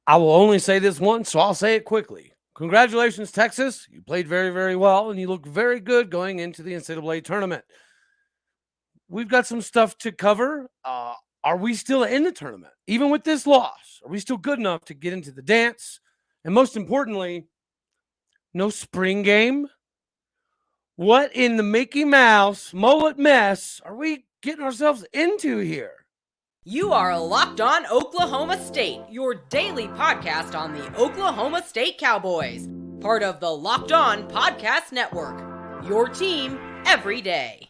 I will only say this once, so I'll say it quickly. Congratulations, Texas. You played very, very well, and you look very good going into the NCAA tournament. We've got some stuff to cover. Are we still in the tournament? Even with this loss, are we still good enough to get into the dance? And most importantly, no spring game? What in the Mickey Mouse mullet mess are we getting ourselves into here? You are Locked On Oklahoma State, your daily podcast on the Oklahoma State Cowboys, part of the Locked On Podcast Network, your team every day.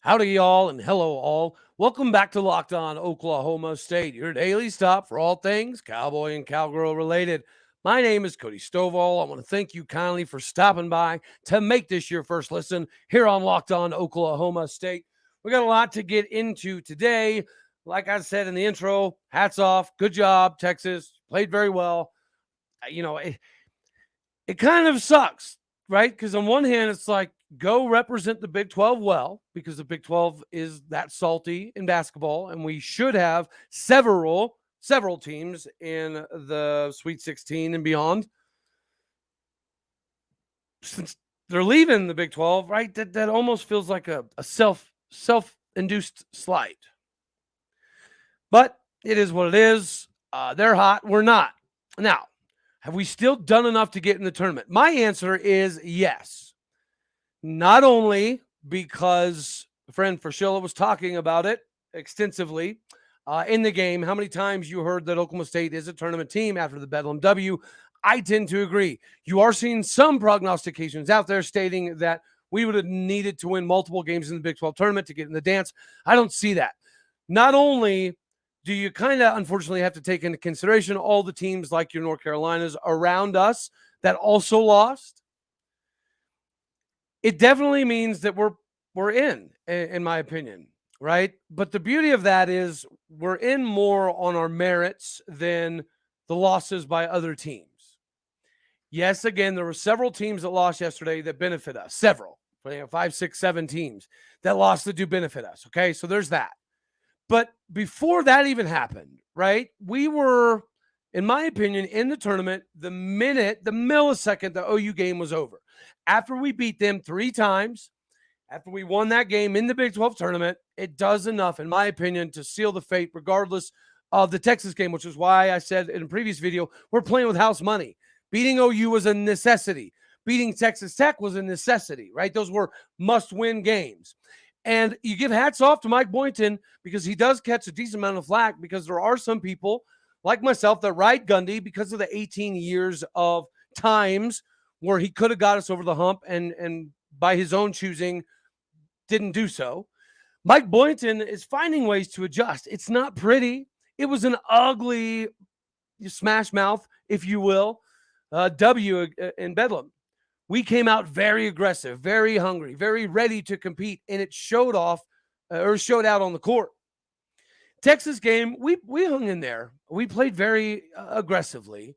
Howdy, y'all, and hello, all. Welcome back to Locked On Oklahoma State, your daily stop for all things Cowboy and Cowgirl related. My name is Cody Stovall. I want to thank you kindly for stopping by to make this your first listen here on Locked On Oklahoma State. We got a lot to get into today. Like I said in the intro, hats off. Good job, Texas. Played very well. It kind of sucks, right? Because on one hand, it's like, go represent the Big 12 well, because the Big 12 is that salty in basketball, and we should have several teams in the Sweet 16 and beyond. Since they're leaving the Big 12, right, that almost feels like a self-induced slight. But it is what it is. They're hot. We're not. Now, have we still done enough to get in the tournament? My answer is yes. Not only because friend Frashilla was talking about it extensively in the game, how many times you heard that Oklahoma State is a tournament team after the Bedlam W. I tend to agree. You are seeing some prognostications out there stating that we would have needed to win multiple games in the Big 12 tournament to get in the dance. I don't see that. Not only do you kind of unfortunately have to take into consideration all the teams like your North Carolinas around us that also lost, it definitely means that we're in my opinion, right? But the beauty of that is we're in more on our merits than the losses by other teams. Yes, again, there were several teams that lost yesterday that benefit us. Several, 5, 6, 7 teams that lost that do benefit us. Okay, so there's that. But before that even happened, right, we were, in my opinion, in the tournament the millisecond the OU game was over. After we beat them 3 times, after we won that game in the Big 12 tournament, it does enough, in my opinion, to seal the fate regardless of the Texas game, which is why I said in a previous video, we're playing with house money. Beating OU was a necessity. Beating Texas Tech was a necessity, right? Those were must-win games. And you give hats off to Mike Boynton because he does catch a decent amount of flack, because there are some people like myself that ride Gundy because of the 18 years of times where he could have got us over the hump and by his own choosing didn't do so. Mike Boynton is finding ways to adjust. It's not pretty. It was an ugly smash mouth, if you will, W in Bedlam. We came out very aggressive, very hungry, very ready to compete, and it showed out on the court. Texas game, we hung in there. We played very aggressively.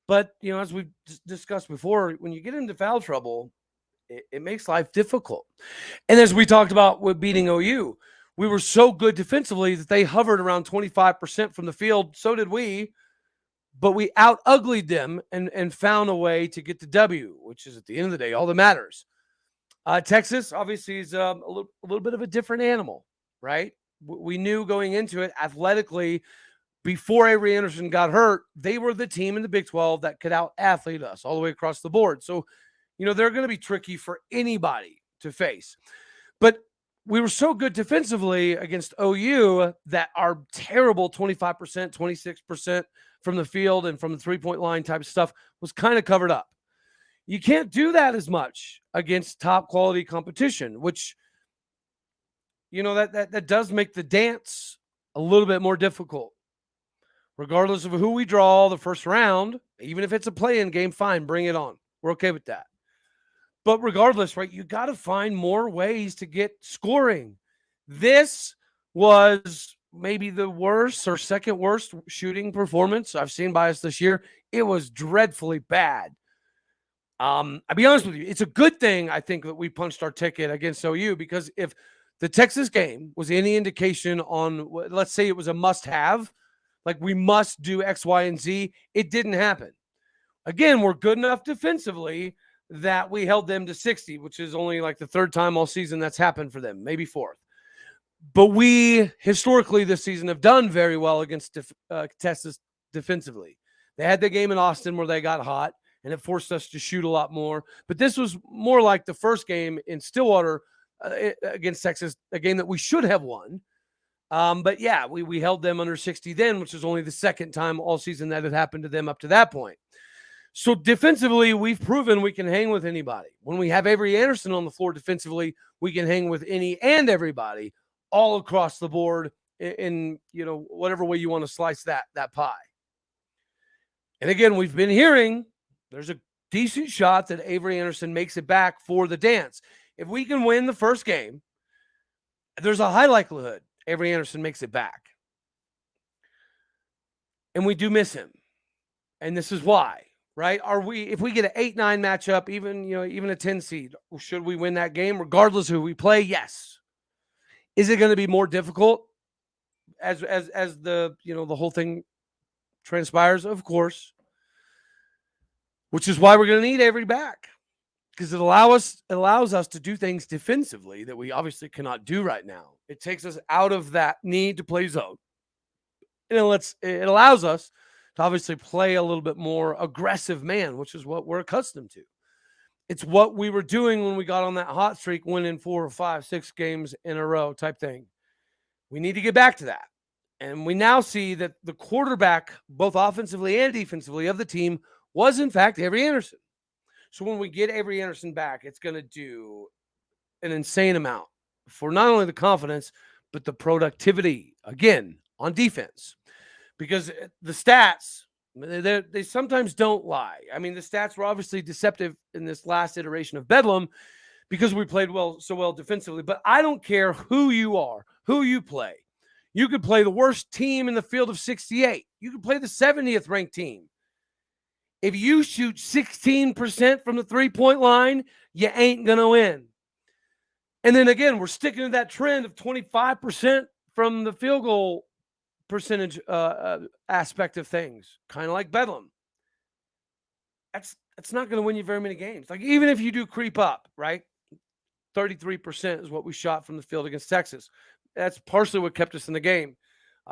But, as we've discussed before, when you get into foul trouble, it makes life difficult. And as we talked about with beating OU, we were so good defensively that they hovered around 25% from the field. So did we. But we out-uglied them and found a way to get the W, which is, at the end of the day, all that matters. Texas, obviously, is a little bit of a different animal, right? We knew going into it athletically, before Avery Anderson got hurt, they were the team in the Big 12 that could out-athlete us all the way across the board. So, they're going to be tricky for anybody to face. But we were so good defensively against OU that our terrible 25%, 26% from the field and from the three-point line type of stuff was kind of covered up. You can't do that as much against top-quality competition, which, that does make the dance a little bit more difficult. Regardless of who we draw the first round, even if it's a play-in game, fine, bring it on. We're okay with that. But regardless, right, you got to find more ways to get scoring. This was maybe the worst or second worst shooting performance I've seen by us this year. It was dreadfully bad. I'll be honest with you. It's a good thing, I think, that we punched our ticket against OU, because if the Texas game was any indication on, let's say it was a must have, like we must do X, Y, and Z, it didn't happen. Again, we're good enough defensively that we held them to 60, which is only like the third time all season that's happened for them, maybe fourth. But we historically this season have done very well against Texas defensively. They had the game in Austin where they got hot, and it forced us to shoot a lot more. But this was more like the first game in Stillwater against Texas, a game that we should have won. But yeah, we held them under 60 then, which is only the second time all season that had happened to them up to that point. So defensively, we've proven we can hang with anybody. When we have Avery Anderson on the floor defensively, we can hang with any and everybody all across the board in whatever way you want to slice that pie. And again, we've been hearing there's a decent shot that Avery Anderson makes it back for the dance. If we can win the first game, there's a high likelihood Avery Anderson makes it back. And we do miss him. And this is why. Right? If we get an 8-9 matchup, even a 10 seed, should we win that game regardless of who we play? Yes. Is it going to be more difficult as the whole thing transpires? Of course. Which is why we're going to need Avery back, because it allows us to do things defensively that we obviously cannot do right now. It takes us out of that need to play zone. And it allows us to obviously play a little bit more aggressive man, which is what we're accustomed to. It's what we were doing when we got on that hot streak, winning 4 or 5, 6 games in a row type thing. We need to get back to that. And we now see that the quarterback, both offensively and defensively, of the team was, in fact, Avery Anderson. So when we get Avery Anderson back, it's going to do an insane amount for not only the confidence, but the productivity, again, on defense. Because the stats, they sometimes don't lie. I mean, the stats were obviously deceptive in this last iteration of Bedlam because we played so well defensively. But I don't care who you are, who you play. You could play the worst team in the field of 68. You could play the 70th ranked team. If you shoot 16% from the three-point line, you ain't going to win. And then again, we're sticking to that trend of 25% from the field goal percentage aspect of things, kind of like Bedlam. That's not going to win you very many games. Like, even if you do creep up, right? 33% is what we shot from the field against Texas. That's partially what kept us in the game.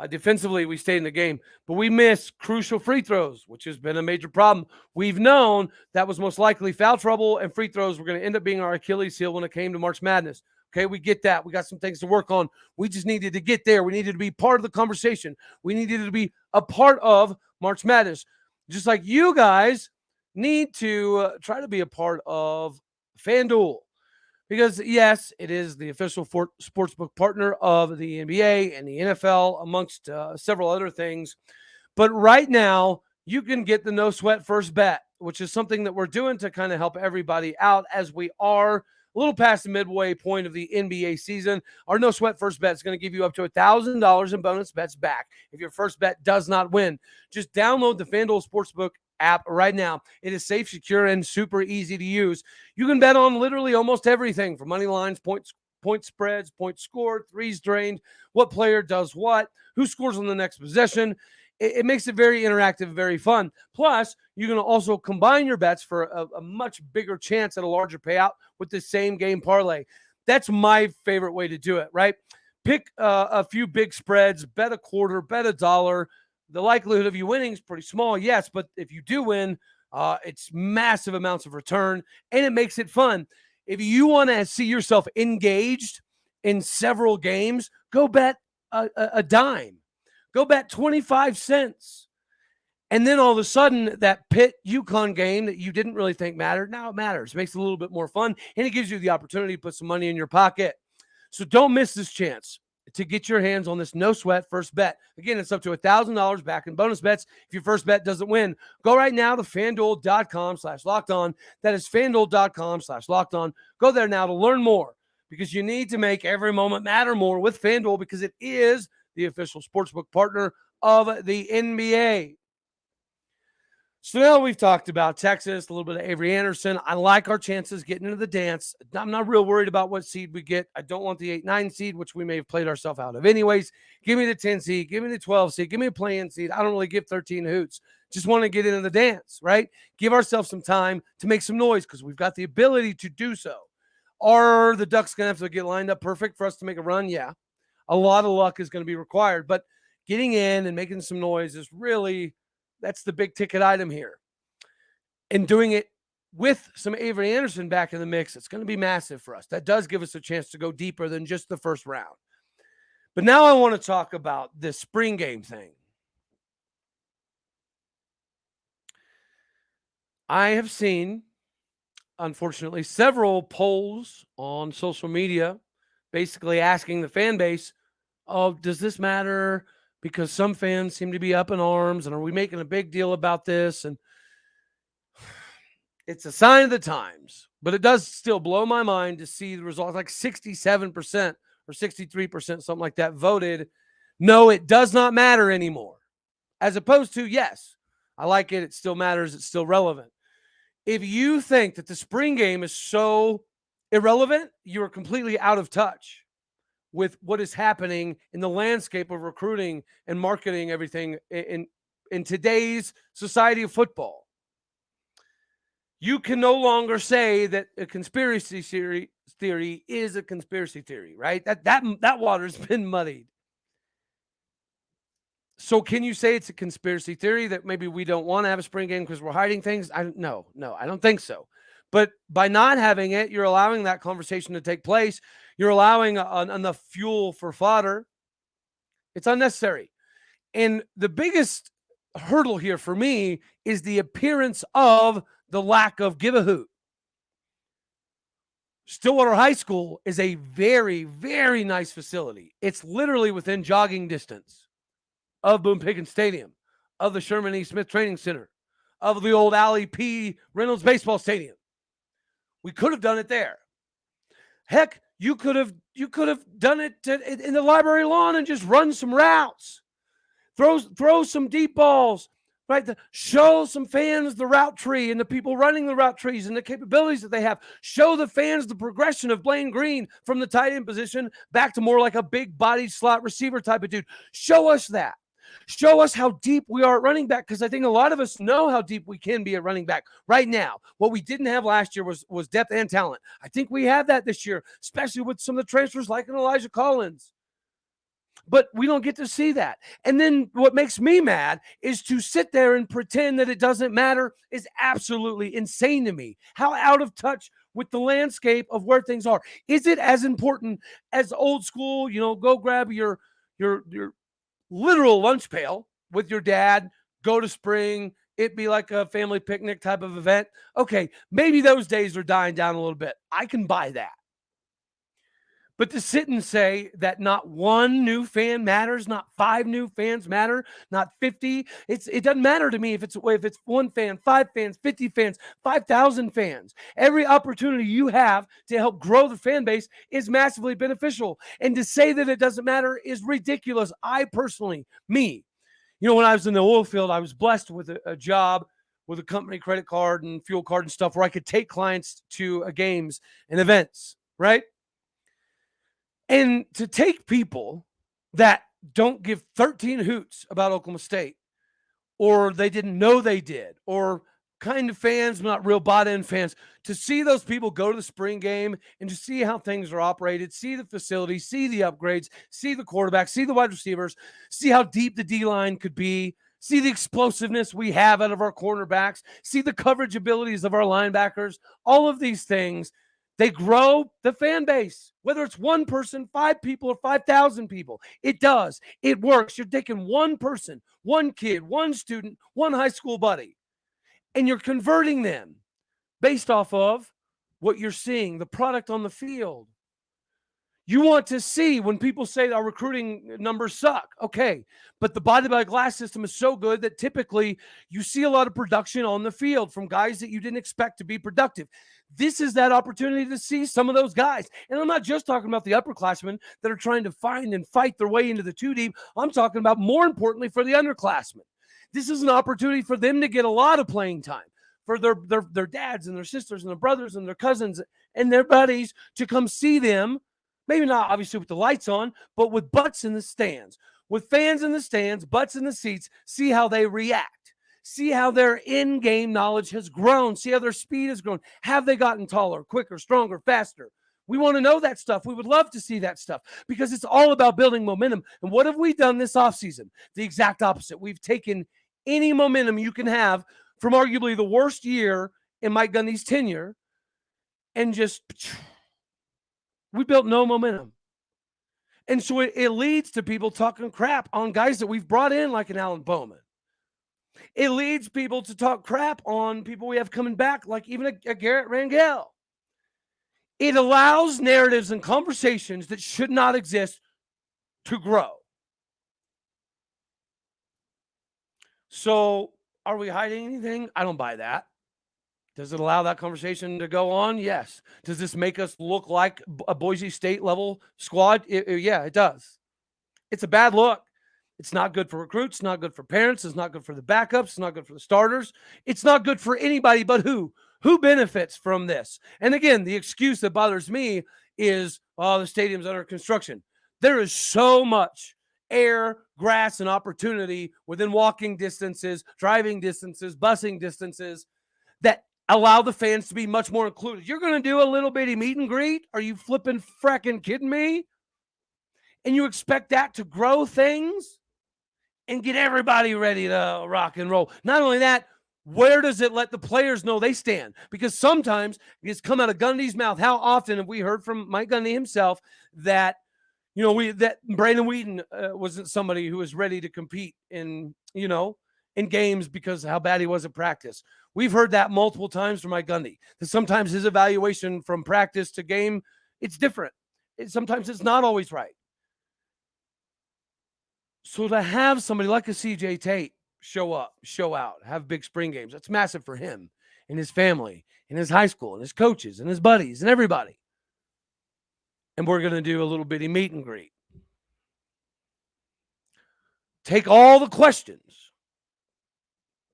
Defensively, we stayed in the game, but we missed crucial free throws, which has been a major problem. We've known that was most likely foul trouble, and free throws were going to end up being our Achilles heel when it came to March Madness. Okay, we get that. We got some things to work on. We just needed to get there. We needed to be part of the conversation. We needed to be a part of March Madness. Just like you guys need to try to be a part of FanDuel. Because, yes, it is the official sportsbook partner of the NBA and the NFL, amongst several other things. But right now, you can get the no sweat first bet, which is something that we're doing to kind of help everybody out as we are a little past the midway point of the NBA season. Our no sweat first bet is going to give you up to $1,000 in bonus bets back if your first bet does not win. Just download the FanDuel Sportsbook app right now. It is safe, secure, and super easy to use. You can bet on literally almost everything, from money lines, point spreads, points scored, threes drained, what player does what, who scores on the next possession. It makes it very interactive, very fun. Plus, you can also combine your bets for a much bigger chance at a larger payout with the same game parlay. That's my favorite way to do it, right? Pick a few big spreads, bet a quarter, bet $1. The likelihood of you winning is pretty small, yes, but if you do win, it's massive amounts of return, and it makes it fun. If you want to see yourself engaged in several games, go bet a dime. Go bet 25 cents. And then all of a sudden, that Pitt-UConn game that you didn't really think mattered, now it matters. It makes it a little bit more fun, and it gives you the opportunity to put some money in your pocket. So don't miss this chance to get your hands on this no sweat first bet. Again, it's up to $1,000 back in bonus bets if your first bet doesn't win. Go right now to FanDuel.com/lockedon. That is FanDuel.com/lockedon. Go there now to learn more, because you need to make every moment matter more with FanDuel, because it is the official sportsbook partner of the NBA. So now we've talked about Texas, a little bit of Avery Anderson. I like our chances getting into the dance. I'm not real worried about what seed we get. I don't want the 8-9 seed, which we may have played ourselves out of anyways. Give me the 10 seed. Give me the 12 seed. Give me a play-in seed. I don't really give 13 hoots. Just want to get into the dance, right? Give ourselves some time to make some noise because we've got the ability to do so. Are the Ducks going to have to get lined up perfect for us to make a run? Yeah. A lot of luck is going to be required, but getting in and making some noise is really... that's the big ticket item here. And doing it with some Avery Anderson back in the mix, it's going to be massive for us. That does give us a chance to go deeper than just the first round. But now I want to talk about this spring game thing. I have seen, unfortunately, several polls on social media basically asking the fan base, oh, does this matter? Because some fans seem to be up in arms, and are we making a big deal about this? And it's a sign of the times, but it does still blow my mind to see the results. Like 67% or 63%, something like that, voted, no, it does not matter anymore. As opposed to, yes, I like it. It still matters. It's still relevant. If you think that the spring game is so irrelevant, you are completely out of touch with what is happening in the landscape of recruiting and marketing everything in today's society of football. You can no longer say that a conspiracy theory is a conspiracy theory, right? That water's been muddied. So can you say it's a conspiracy theory that maybe we don't want to have a spring game because we're hiding things? No, I don't think so. But by not having it, you're allowing that conversation to take place. You're allowing enough fuel for fodder. It's unnecessary. And the biggest hurdle here for me is the appearance of the lack of give a hoot. Stillwater High School is a very, very nice facility. It's literally within jogging distance of Boone Pickens Stadium, of the Sherman E. Smith Training Center, of the old Allie P. Reynolds Baseball Stadium. We could have done it there. Heck, you could have done it in the library lawn and just run some routes. Throw some deep balls, right? Show some fans the route tree and the people running the route trees and the capabilities that they have. Show the fans the progression of Blaine Green from the tight end position back to more like a big body slot receiver type of dude. Show us that. Show us how deep we are at running back, because I think a lot of us know how deep we can be at running back right now. What we didn't have last year was depth and talent. I think we have that this year, especially with some of the transfers like an Elijah Collins. But we don't get to see that. And then what makes me mad is to sit there and pretend that it doesn't matter is absolutely insane to me. How out of touch with the landscape of where things are. Is it as important as old school, go grab your literal lunch pail with your dad, go to spring, it be like a family picnic type of event? Okay, maybe those days are dying down a little bit. I can buy that. But to sit and say that not one new fan matters, not 5 new fans matter, not 50, it doesn't matter to me if it's 1 fan, 5 fans, 50 fans, 5,000 fans. Every opportunity you have to help grow the fan base is massively beneficial. And to say that it doesn't matter is ridiculous. I personally, when I was in the oil field, I was blessed with a job with a company credit card and fuel card and stuff where I could take clients to games and events, right? And to take people that don't give 13 hoots about Oklahoma State, or they didn't know they did, or kind of fans, but not real bought-in fans, to see those people go to the spring game and to see how things are operated, see the facility, see the upgrades, see the quarterback, see the wide receivers, see how deep the D-line could be, see the explosiveness we have out of our cornerbacks, see the coverage abilities of our linebackers, all of these things. They grow the fan base, whether it's 1 person, 5 people, or 5,000 people. It does. It works. You're taking 1 person, 1 kid, 1 student, 1 high school buddy, and you're converting them based off of what you're seeing, the product on the field. You want to see when people say our recruiting numbers suck. Okay. But the body by glass system is so good that typically you see a lot of production on the field from guys that you didn't expect to be productive. This is that opportunity to see some of those guys. And I'm not just talking about the upperclassmen that are trying to find and fight their way into the 2 deep. I'm talking about, more importantly, for the underclassmen. This is an opportunity for them to get a lot of playing time, for their dads and their sisters and their brothers and their cousins and their buddies to come see them. Maybe not obviously with the lights on, but with butts in the stands, with fans in the stands, butts in the seats, see how they react, see how their in-game knowledge has grown, see how their speed has grown. Have they gotten taller, quicker, stronger, faster? We want to know that stuff. We would love to see that stuff because it's all about building momentum. And what have we done this offseason? The exact opposite. We've taken any momentum you can have from arguably the worst year in Mike Gundy's tenure and just... we built no momentum. And so it leads to people talking crap on guys that we've brought in, like an Alan Bowman. It leads people to talk crap on people we have coming back, like even a Garrett Rangel. It allows narratives and conversations that should not exist to grow. So are we hiding anything? I don't buy that. Does it allow that conversation to go on? Yes. Does this make us look like a Boise State level squad? Yeah, it does. It's a bad look. It's not good for recruits. It's not good for parents. It's not good for the backups. It's not good for the starters. It's not good for anybody but who? Who benefits from this? And again, the excuse that bothers me is, oh, the stadium's under construction. There is so much air, grass, and opportunity within walking distances, driving distances, busing distances that allow the fans to be much more included. You're going to do a little bitty meet and greet? Are you flipping fracking kidding me? And you expect that to grow things and get everybody ready to rock and roll. Not only that, where does it let the players know they stand? Because sometimes it's come out of Gundy's mouth. How often have we heard from Mike Gundy himself that, that Brandon Wheaton wasn't somebody who was ready to compete in games because of how bad he was at practice. We've heard that multiple times from Mike Gundy, that sometimes his evaluation from practice to game, it's different. Sometimes it's not always right. So to have somebody like a CJ Tate show up, show out, have big spring games, that's massive for him and his family and his high school and his coaches and his buddies and everybody. And we're going to do a little bitty meet and greet. Take all the questions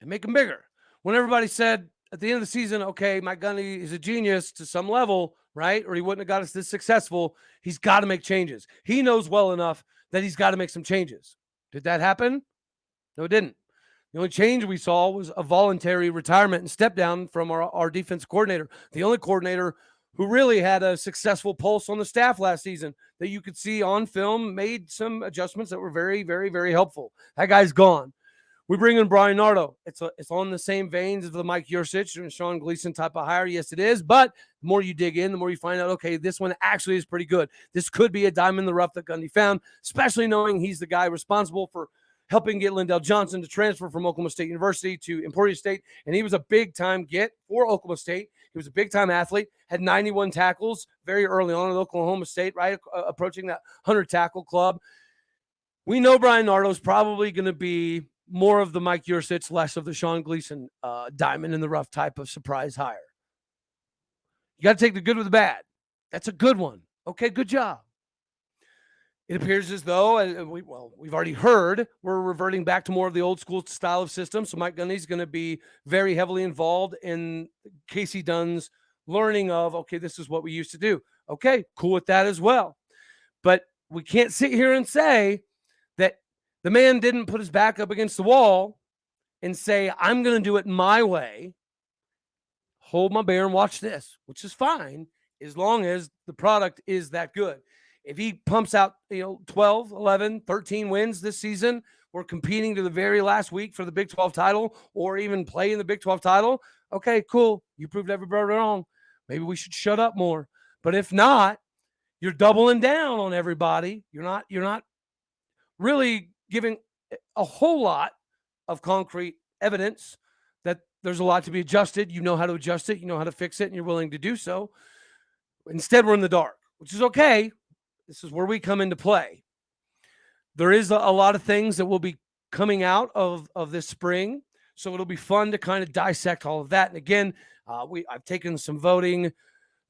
and make them bigger. When everybody said at the end of the season, okay, Mike Gundy is a genius to some level, right? Or he wouldn't have got us this successful. He's got to make changes. He knows well enough that he's got to make some changes. Did that happen? No, it didn't. The only change we saw was a voluntary retirement and step down from our defense coordinator, the only coordinator who really had a successful pulse on the staff last season that you could see on film, made some adjustments that were very, very, very helpful. That guy's gone. We bring in Brian Nardo. It's on the same veins of the Mike Yursich and Sean Gleason type of hire. Yes, it is. But the more you dig in, the more you find out, okay, this one actually is pretty good. This could be a diamond in the rough that Gundy found, especially knowing he's the guy responsible for helping get Lindell Johnson to transfer from Oklahoma State University to Emporia State. And he was a big-time get for Oklahoma State. He was a big-time athlete, had 91 tackles very early on at Oklahoma State, right, approaching that 100-tackle club. We know Brian Nardo is probably going to be more of the Mike Yursich, less of the Sean Gleason diamond in the rough type of surprise hire. You got to take the good with the bad. That's a good one. Okay, good job. It appears as though, we've already heard, we're reverting back to more of the old school style of system. So Mike Gundy's going to be very heavily involved in Casey Dunn's learning of, okay, this is what we used to do. Okay, cool with that as well. But we can't sit here and say that the man didn't put his back up against the wall and say, I'm going to do it my way. Hold my beer and watch this, which is fine as long as the product is that good. If he pumps out, 12, 11, 13 wins this season, we're competing to the very last week for the Big 12 title or even play in the Big 12 title. Okay, cool. You proved everybody wrong. Maybe we should shut up more. But if not, you're doubling down on everybody. You're not really giving a whole lot of concrete evidence that there's a lot to be adjusted. You know how to adjust it. You know how to fix it, and you're willing to do so. Instead, we're in the dark, which is okay. this is where we come into play. There is a lot of things that will be coming out of this spring, so it'll be fun to kind of dissect all of that. And again, I've taken some voting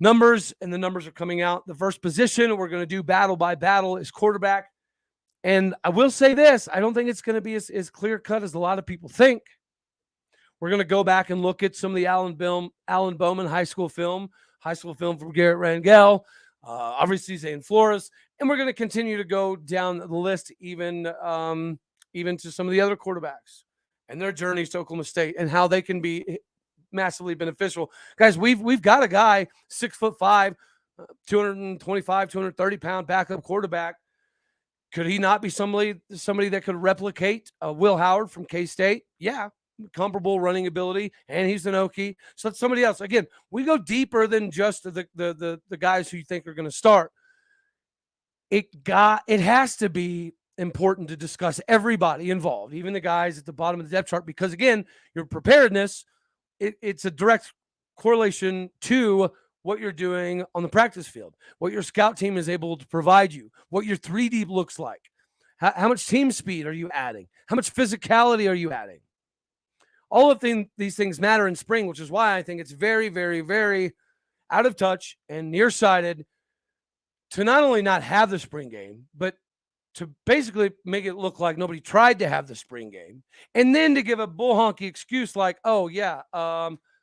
numbers, and the numbers are coming out. The first position we're going to do battle by battle is quarterback. And I will say this, I don't think it's going to be as clear cut as a lot of people think. We're going to go back and look at some of the Alan Bowman high school film from Garrett Rangel, obviously Zane Flores, and we're going to continue to go down the list even to some of the other quarterbacks and their journeys to Oklahoma State and how they can be massively beneficial. Guys, we've got a guy 6'5", 225, 230-pound backup quarterback. Could he not be somebody that could replicate Will Howard from K-State? Yeah, comparable running ability, and he's an Okie. So that's somebody else. Again, we go deeper than just the guys who you think are going to start. It has to be important to discuss everybody involved, even the guys at the bottom of the depth chart, because again, your preparedness, it's a direct correlation to what you're doing on the practice field, what your scout team is able to provide you, what your 3D looks like, how much team speed are you adding, how much physicality are you adding. All of these things matter in spring, which is why I think it's very, very, very out of touch and nearsighted to not only not have the spring game, but to basically make it look like nobody tried to have the spring game, and then to give a bull honky excuse like, oh, yeah,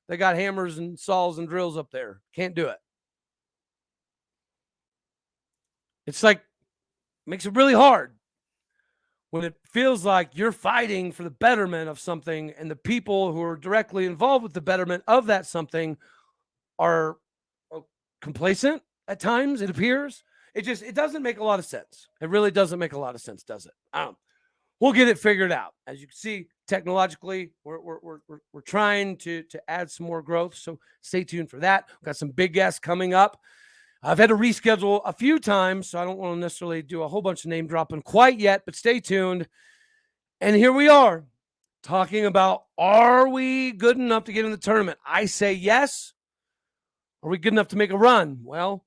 they got hammers and saws and drills up there. Can't do it. It's like, makes it really hard when it feels like you're fighting for the betterment of something and the people who are directly involved with the betterment of that something are complacent at times, it appears. It doesn't make a lot of sense. It really doesn't make a lot of sense, does it? We'll get it figured out. As you can see, technologically, we're trying to add some more growth. So stay tuned for that. We've got some big guests coming up. I've had to reschedule a few times, so I don't want to necessarily do a whole bunch of name dropping quite yet, but stay tuned. And here we are talking about, are we good enough to get in the tournament? I say yes. Are we good enough to make a run? Well,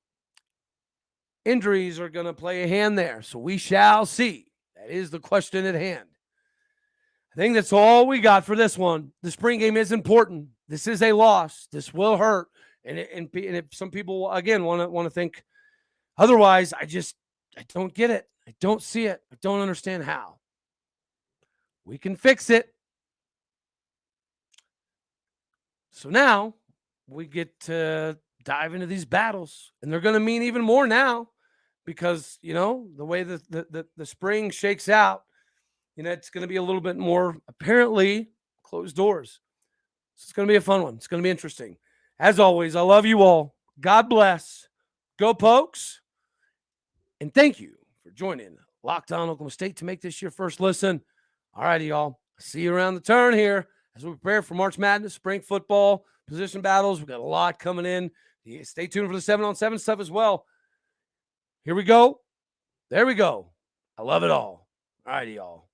injuries are going to play a hand there, so we shall see. That is the question at hand. I think that's all we got for this one. The spring game is important. This is a loss. This will hurt. And if some people, again, want to think otherwise, I don't get it. I don't see it. I don't understand how. We can fix it. So now we get to dive into these battles, and they're going to mean even more now because, the way the spring shakes out, it's going to be a little bit more apparently closed doors. So it's going to be a fun one. It's going to be interesting. As always, I love you all. God bless. Go Pokes. And thank you for joining Locked On Oklahoma State to make this your first listen. All righty, y'all. See you around the turn here as we prepare for March Madness, spring football, position battles. We've got a lot coming in. Stay tuned for the 7-on-7 stuff as well. Here we go. There we go. I love it all. All righty, y'all.